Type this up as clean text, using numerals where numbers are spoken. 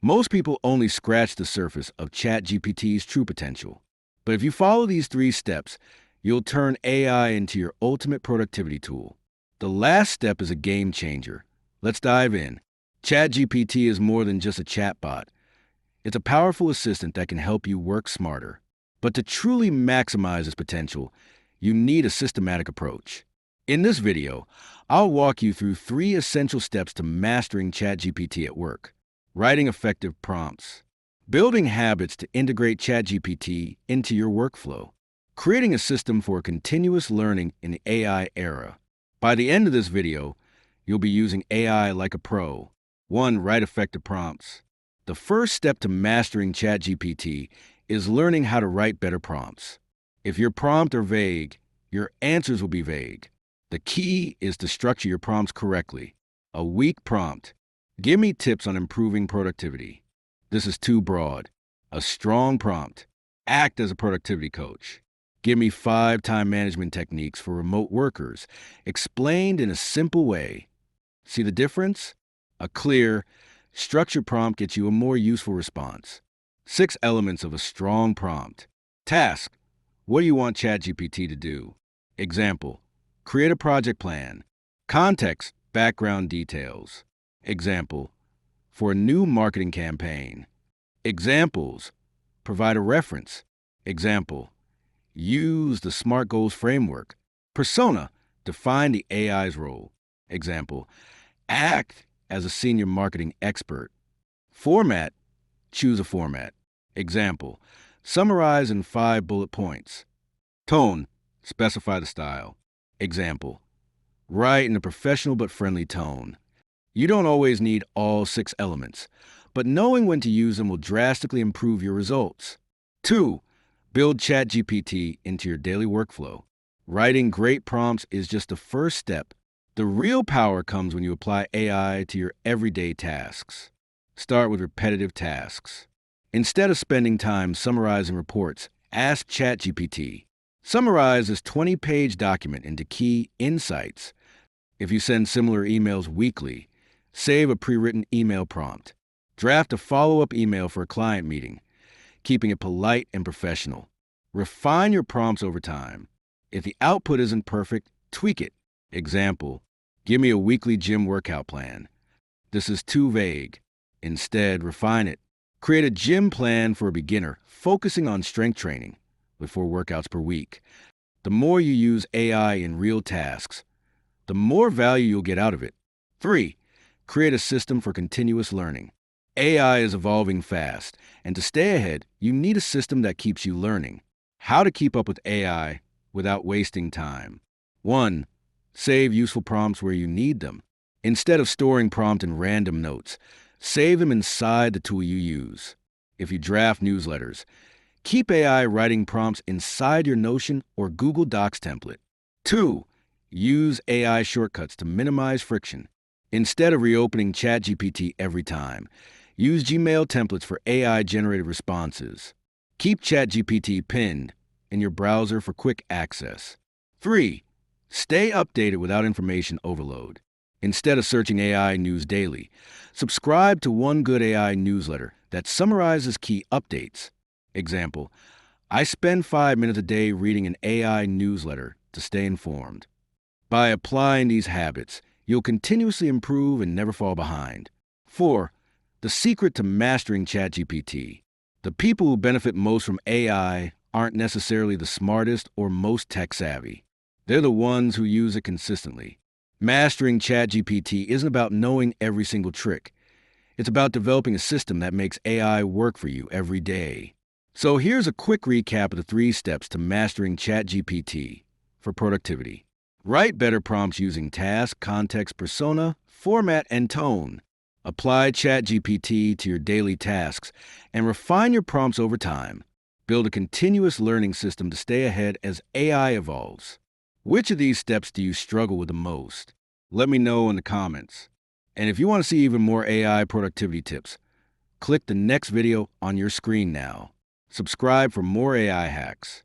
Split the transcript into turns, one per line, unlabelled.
Most people only scratch the surface of ChatGPT's true potential. But if you follow these 3 steps, you'll turn AI into your ultimate productivity tool. The last step is a game changer. Let's dive in. ChatGPT is more than just a chatbot. It's a powerful assistant that can help you work smarter. But to truly maximize its potential, you need a systematic approach. In this video, I'll walk you through 3 essential steps to mastering ChatGPT at work. Writing effective prompts. Building habits to integrate ChatGPT into your workflow. Creating a system for continuous learning in the AI era. By the end of this video, you'll be using AI like a pro. 1. Write effective prompts. The first step to mastering ChatGPT is learning how to write better prompts. If your prompts are vague, your answers will be vague. The key is to structure your prompts correctly. A weak prompt. Give me tips on improving productivity. This is too broad. A strong prompt. Act as a productivity coach. Give me 5 time management techniques for remote workers, explained in a simple way. See the difference? A clear, structured prompt gets you a more useful response. 6 elements of a strong prompt. Task. What do you want ChatGPT to do? Example. Create a project plan. Context. Background details. Example. For a new marketing campaign. Examples. Provide a reference. Example. Use the SMART Goals framework. Persona. Define the AI's role. Example. Act as a senior marketing expert. Format. Choose a format. Example. Summarize in 5 bullet points. Tone. Specify the style. Example. Write in a professional but friendly tone. You don't always need all 6 elements, but knowing when to use them will drastically improve your results. 2. Build ChatGPT into your daily workflow. Writing great prompts is just the first step. The real power comes when you apply AI to your everyday tasks. Start with repetitive tasks. Instead of spending time summarizing reports, ask ChatGPT. Summarize this 20-page document into key insights. If you send similar emails weekly, save a pre-written email prompt. Draft a follow-up email for a client meeting, keeping it polite and professional. Refine your prompts over time. If the output isn't perfect, tweak it. Example, give me a weekly gym workout plan. This is too vague. Instead, refine it. Create a gym plan for a beginner, focusing on strength training, with 4 workouts per week. The more you use AI in real tasks, the more value you'll get out of it. 3. Create a system for continuous learning. AI is evolving fast, and to stay ahead, you need a system that keeps you learning. How to keep up with AI without wasting time. 1. Save useful prompts where you need them. Instead of storing prompts in random notes, save them inside the tool you use. If you draft newsletters, keep AI writing prompts inside your Notion or Google Docs template. 2. Use AI shortcuts to minimize friction. Instead of reopening ChatGPT every time, use Gmail templates for AI-generated responses. Keep ChatGPT pinned in your browser for quick access. 3. Stay updated without information overload. Instead of searching AI news daily, subscribe to One Good AI newsletter that summarizes key updates. Example, I spend 5 minutes a day reading an AI newsletter to stay informed. By applying these habits, you'll continuously improve and never fall behind. 4. The secret to mastering ChatGPT. The people who benefit most from AI aren't necessarily the smartest or most tech-savvy. They're the ones who use it consistently. Mastering ChatGPT isn't about knowing every single trick. It's about developing a system that makes AI work for you every day. So here's a quick recap of the 3 steps to mastering ChatGPT for productivity. Write better prompts using task, context, persona, format, and tone. Apply ChatGPT to your daily tasks and refine your prompts over time. Build a continuous learning system to stay ahead as AI evolves. Which of these steps do you struggle with the most? Let me know in the comments. And if you want to see even more AI productivity tips, click the next video on your screen now. Subscribe for more AI hacks.